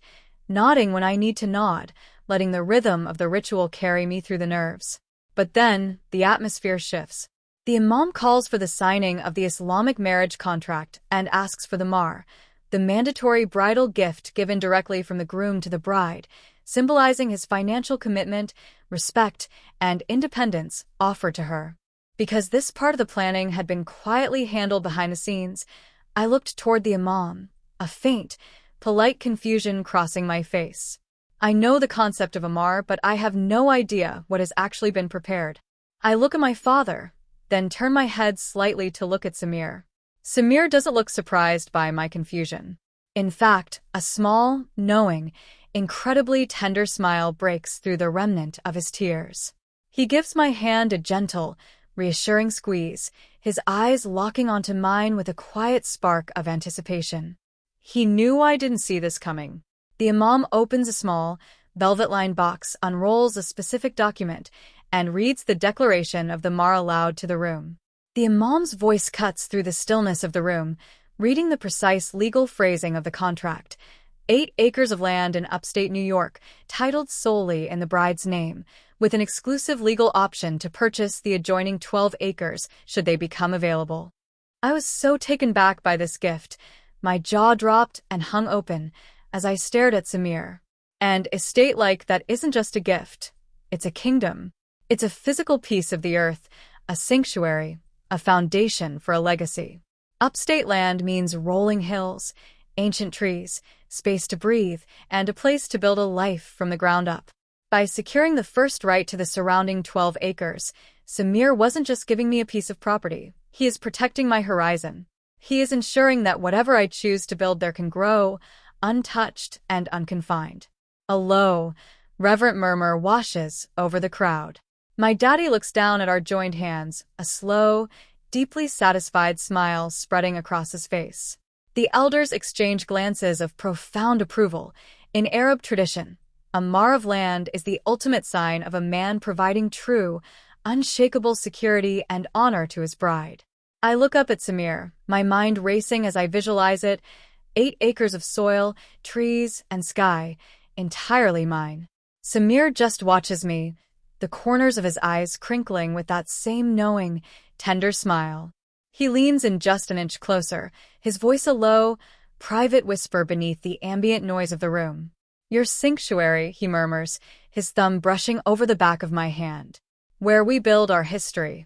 A: nodding when I need to nod, letting the rhythm of the ritual carry me through the nerves. But then, the atmosphere shifts. The imam calls for the signing of the Islamic marriage contract and asks for the mahr, the mandatory bridal gift given directly from the groom to the bride, symbolizing his financial commitment, respect, and independence offered to her. Because this part of the planning had been quietly handled behind the scenes, I looked toward the imam, a faint, polite confusion crossing my face. I know the concept of a mahr, but I have no idea what has actually been prepared. I look at my father, then turn my head slightly to look at Samir. Samir doesn't look surprised by my confusion. In fact, a small, knowing, incredibly tender smile breaks through the remnant of his tears. He gives my hand a gentle, reassuring squeeze, his eyes locking onto mine with a quiet spark of anticipation. He knew I didn't see this coming. The imam opens a small, velvet-lined box, unrolls a specific document, and reads the declaration of the mahr aloud to the room. The imam's voice cuts through the stillness of the room, reading the precise legal phrasing of the contract. 8 acres of land in upstate New York, titled solely in the bride's name, with an exclusive legal option to purchase the adjoining 12 acres should they become available. I was so taken back by this gift, my jaw dropped and hung open as I stared at Samir. An estate like that isn't just a gift, it's a kingdom. It's a physical piece of the earth, a sanctuary, a foundation for a legacy. Upstate land means rolling hills, ancient trees, space to breathe, and a place to build a life from the ground up. By securing the first right to the surrounding 12 acres, Samir wasn't just giving me a piece of property. He is protecting my horizon. He is ensuring that whatever I choose to build there can grow, untouched and unconfined. A low, reverent murmur washes over the crowd. My daddy looks down at our joined hands, a slow, deeply satisfied smile spreading across his face. The elders exchange glances of profound approval. In Arab tradition, a mahr of land is the ultimate sign of a man providing true, unshakable security and honor to his bride. I look up at Samir, my mind racing as I visualize it, 8 acres of soil, trees, and sky, entirely mine. Samir just watches me, the corners of his eyes crinkling with that same knowing, tender smile. He leans in just an inch closer, his voice a low, private whisper beneath the ambient noise of the room. Your sanctuary, he murmurs, his thumb brushing over the back of my hand. Where we build our history.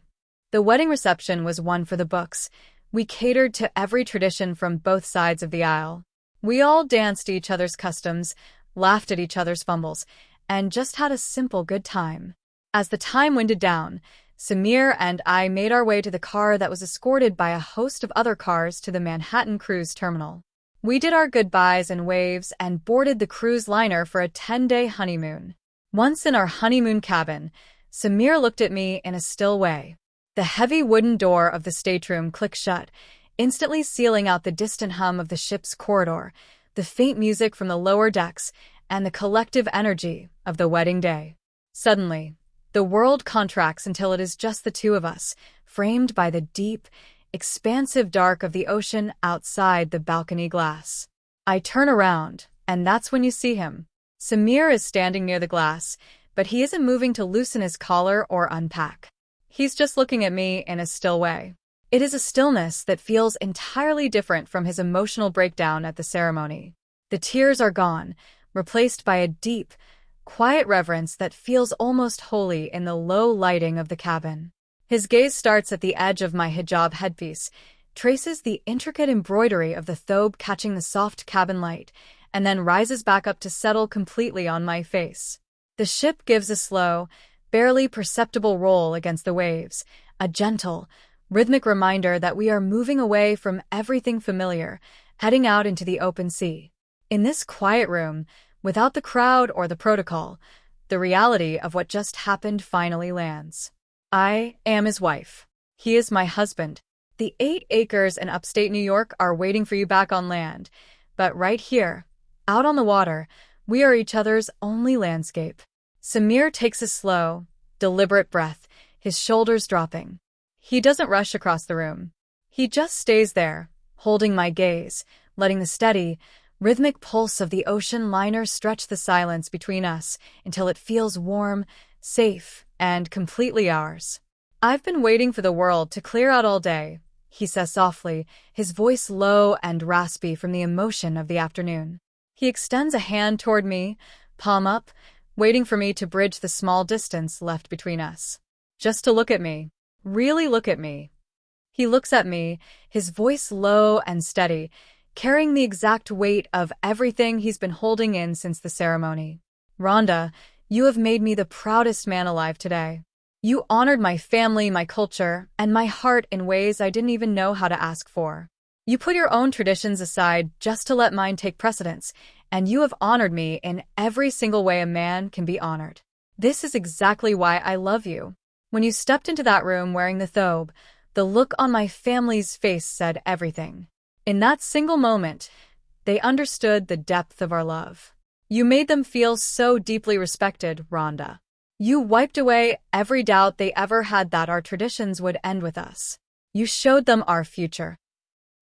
A: The wedding reception was one for the books. We catered to every tradition from both sides of the aisle. We all danced to each other's customs, laughed at each other's fumbles, and just had a simple good time. As the time winded down, Samir and I made our way to the car that was escorted by a host of other cars to the Manhattan cruise terminal. We did our goodbyes and waves and boarded the cruise liner for a 10-day honeymoon. Once in our honeymoon cabin, Samir looked at me in a still way. The heavy wooden door of the stateroom clicked shut, instantly sealing out the distant hum of the ship's corridor, the faint music from the lower decks, and the collective energy of the wedding day. Suddenly, the world contracts until it is just the two of us, framed by the deep, expansive dark of the ocean outside the balcony glass. I turn around, and that's when you see him. Samir is standing near the glass, but he isn't moving to loosen his collar or unpack. He's just looking at me in a still way. It is a stillness that feels entirely different from his emotional breakdown at the ceremony. The tears are gone, replaced by a deep, quiet reverence that feels almost holy in the low lighting of the cabin. His gaze starts at the edge of my hijab headpiece, traces the intricate embroidery of the thobe catching the soft cabin light, and then rises back up to settle completely on my face. The ship gives a slow, barely perceptible roll against the waves, a gentle, rhythmic reminder that we are moving away from everything familiar, heading out into the open sea. In this quiet room, without the crowd or the protocol, the reality of what just happened finally lands. I am his wife. He is my husband. The 8 acres in upstate New York are waiting for you back on land, but right here, out on the water, we are each other's only landscape. Samir takes a slow, deliberate breath, his shoulders dropping. He doesn't rush across the room. He just stays there, holding my gaze, letting the steady, rhythmic pulse of the ocean liner stretch the silence between us until it feels warm, safe, and completely ours. I've been waiting for the world to clear out all day, he says softly, his voice low and raspy from the emotion of the afternoon. He extends a hand toward me, palm up, waiting for me to bridge the small distance left between us. Just to look at me. Really look at me. He looks at me, his voice low and steady, carrying the exact weight of everything he's been holding in since the ceremony. Rhonda, you have made me the proudest man alive today. You honored my family, my culture, and my heart in ways I didn't even know how to ask for. You put your own traditions aside just to let mine take precedence, and you have honored me in every single way a man can be honored. This is exactly why I love you. When you stepped into that room wearing the thobe, the look on my family's face said everything. In that single moment, they understood the depth of our love. You made them feel so deeply respected, Rhonda. You wiped away every doubt they ever had that our traditions would end with us. You showed them our future.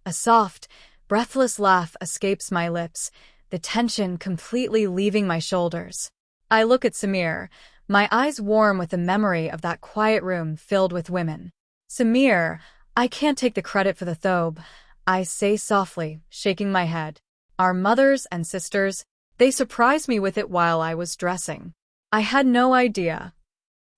A: A soft, breathless laugh escapes my lips, the tension completely leaving my shoulders. I look at Samir, my eyes warm with the memory of that quiet room filled with women. Samir, I can't take the credit for the thobe, I say softly, shaking my head. Our mothers and sisters, they surprised me with it while I was dressing. I had no idea.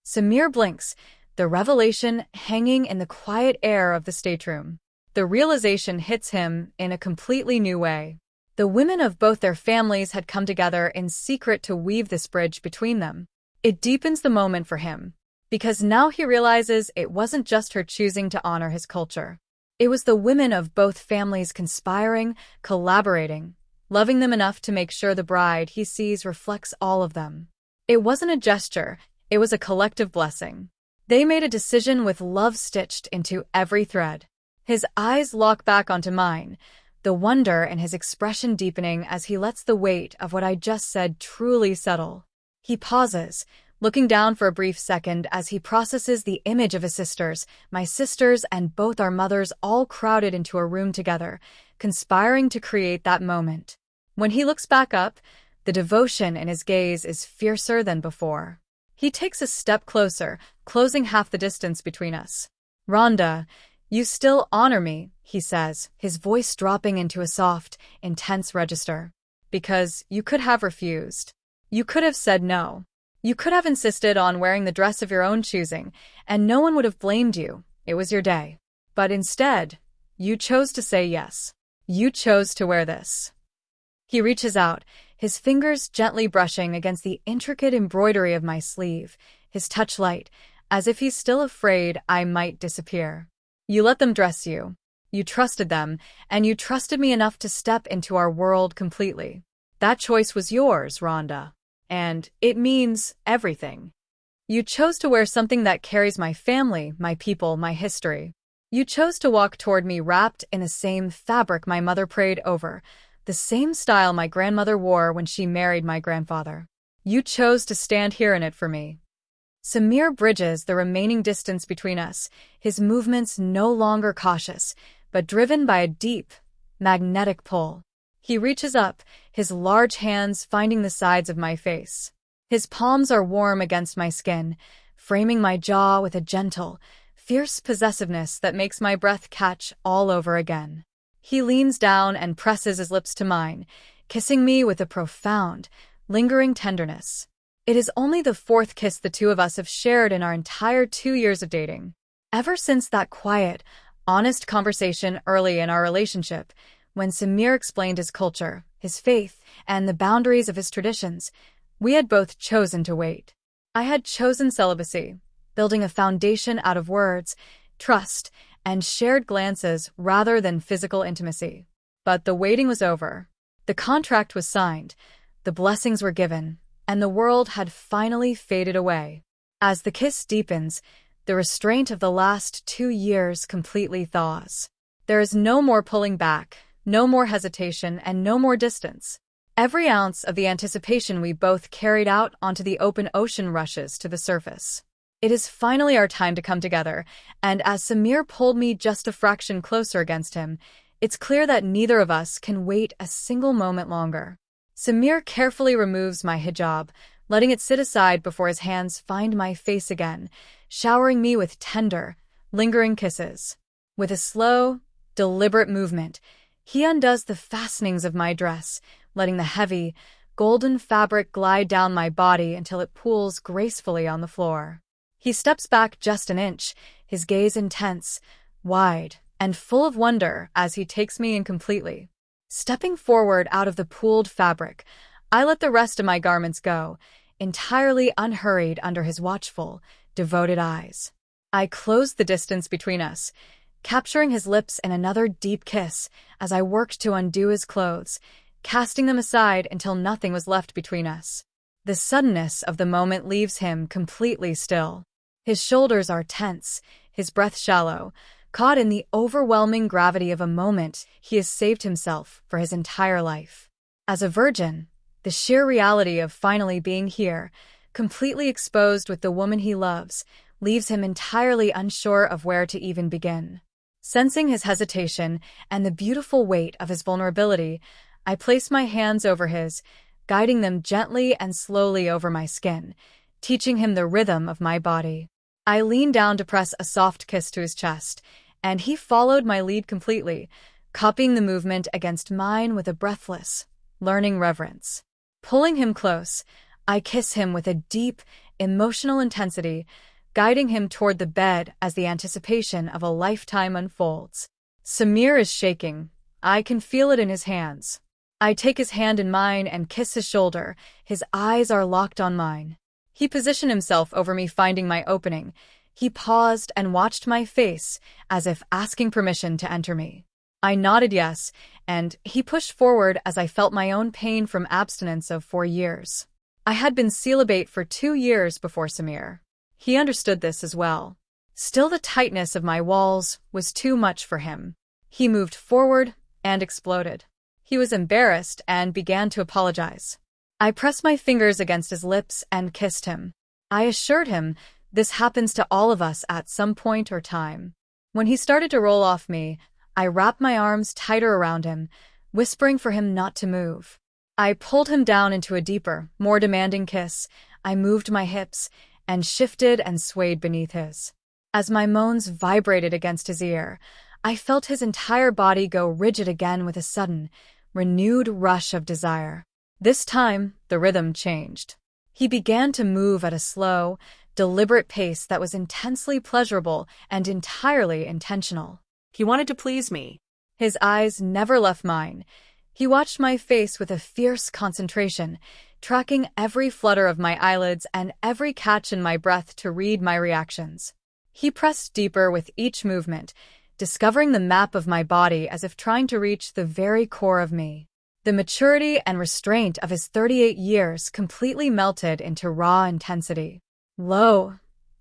A: Samir blinks, the revelation hanging in the quiet air of the stateroom. The realization hits him in a completely new way. The women of both their families had come together in secret to weave this bridge between them. It deepens the moment for him, because now he realizes it wasn't just her choosing to honor his culture. It was the women of both families conspiring, collaborating, loving them enough to make sure the bride he sees reflects all of them. It wasn't a gesture, it was a collective blessing. They made a decision with love stitched into every thread. His eyes lock back onto mine, the wonder in his expression deepening as he lets the weight of what I just said truly settle. He pauses, looking down for a brief second as he processes the image of his sisters, my sisters and both our mothers all crowded into a room together, conspiring to create that moment. When he looks back up, the devotion in his gaze is fiercer than before. He takes a step closer, closing half the distance between us. Rhonda, you still honor me, he says, his voice dropping into a soft, intense register. Because you could have refused. You could have said no. You could have insisted on wearing the dress of your own choosing, and no one would have blamed you. It was your day. But instead, you chose to say yes. You chose to wear this. He reaches out, his fingers gently brushing against the intricate embroidery of my sleeve, his touch light, as if he's still afraid I might disappear. You let them dress you. You trusted them, and you trusted me enough to step into our world completely. That choice was yours, Rhonda. And it means everything. You chose to wear something that carries my family, my people, my history. You chose to walk toward me wrapped in the same fabric my mother prayed over, the same style my grandmother wore when she married my grandfather. You chose to stand here in it for me. Samir bridges the remaining distance between us, his movements no longer cautious, but driven by a deep, magnetic pull. He reaches up, his large hands finding the sides of my face. His palms are warm against my skin, framing my jaw with a gentle, fierce possessiveness that makes my breath catch all over again. He leans down and presses his lips to mine, kissing me with a profound, lingering tenderness. It is only the fourth kiss the two of us have shared in our entire 2 years of dating. Ever since that quiet, honest conversation early in our relationship, when Samir explained his culture, his faith, and the boundaries of his traditions, we had both chosen to wait. I had chosen celibacy, building a foundation out of words, trust, and shared glances rather than physical intimacy. But the waiting was over. The contract was signed, the blessings were given, and the world had finally faded away. As the kiss deepens, the restraint of the last 2 years completely thaws. There is no more pulling back, no more hesitation, and no more distance. Every ounce of the anticipation we both carried out onto the open ocean rushes to the surface. It is finally our time to come together, and as Samir pulled me just a fraction closer against him, it's clear that neither of us can wait a single moment longer. Samir carefully removes my hijab, letting it sit aside before his hands find my face again, showering me with tender, lingering kisses. With a slow, deliberate movement, he undoes the fastenings of my dress, letting the heavy, golden fabric glide down my body until it pools gracefully on the floor. He steps back just an inch, his gaze intense, wide, and full of wonder as he takes me in completely. Stepping forward out of the pooled fabric, I let the rest of my garments go, entirely unhurried under his watchful, devoted eyes. I closed the distance between us, capturing his lips in another deep kiss as I worked to undo his clothes, casting them aside until nothing was left between us. The suddenness of the moment leaves him completely still. His shoulders are tense, his breath shallow, caught in the overwhelming gravity of a moment he has saved himself for his entire life. As a virgin, the sheer reality of finally being here, completely exposed with the woman he loves, leaves him entirely unsure of where to even begin. Sensing his hesitation and the beautiful weight of his vulnerability, I place my hands over his, guiding them gently and slowly over my skin, teaching him the rhythm of my body. I leaned down to press a soft kiss to his chest, and he followed my lead completely, copying the movement against mine with a breathless, learning reverence. Pulling him close, I kiss him with a deep, emotional intensity, guiding him toward the bed as the anticipation of a lifetime unfolds. Samir is shaking. I can feel it in his hands. I take his hand in mine and kiss his shoulder. His eyes are locked on mine. He positioned himself over me, finding my opening. He paused and watched my face, as if asking permission to enter me. I nodded yes, and he pushed forward as I felt my own pain from abstinence of 4 years. I had been celibate for 2 years before Samir. He understood this as well. Still, the tightness of my walls was too much for him. He moved forward and exploded. He was embarrassed and began to apologize. I pressed my fingers against his lips and kissed him. I assured him this happens to all of us at some point or time. When he started to roll off me, I wrapped my arms tighter around him, whispering for him not to move. I pulled him down into a deeper, more demanding kiss. I moved my hips and shifted and swayed beneath his. As my moans vibrated against his ear, I felt his entire body go rigid again with a sudden, renewed rush of desire. This time, the rhythm changed. He began to move at a slow, deliberate pace that was intensely pleasurable and entirely intentional.
B: He wanted to please me.
A: His eyes never left mine. He watched my face with a fierce concentration, tracking every flutter of my eyelids and every catch in my breath to read my reactions. He pressed deeper with each movement, discovering the map of my body as if trying to reach the very core of me. The maturity and restraint of his 38 years completely melted into raw intensity. Low,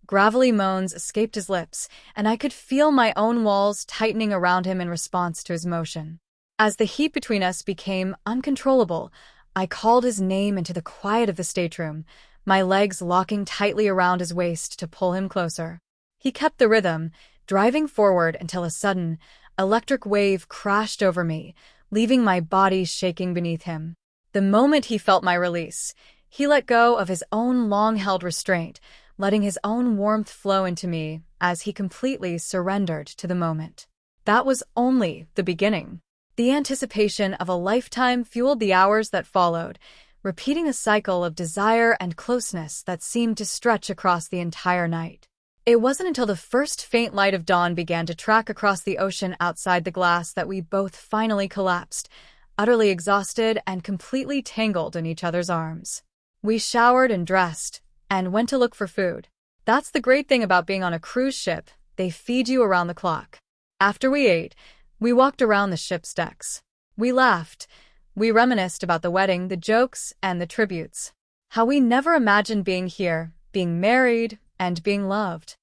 A: gravelly moans escaped his lips, and I could feel my own walls tightening around him in response to his motion. As the heat between us became uncontrollable, I called his name into the quiet of the stateroom, my legs locking tightly around his waist to pull him closer. He kept the rhythm, driving forward until a sudden, electric wave crashed over me, leaving my body shaking beneath him. The moment he felt my release, he let go of his own long-held restraint, letting his own warmth flow into me as he completely surrendered to the moment. That was only the beginning. The anticipation of a lifetime fueled the hours that followed, repeating a cycle of desire and closeness that seemed to stretch across the entire night. It wasn't until the first faint light of dawn began to track across the ocean outside the glass that we both finally collapsed, utterly exhausted and completely tangled in each other's arms. We showered and dressed, and went to look for food. That's the great thing about being on a cruise ship, they feed you around the clock. After we ate, we walked around the ship's decks. We laughed. We reminisced about the wedding, the jokes, and the tributes. How we never imagined being here, being married, and being loved.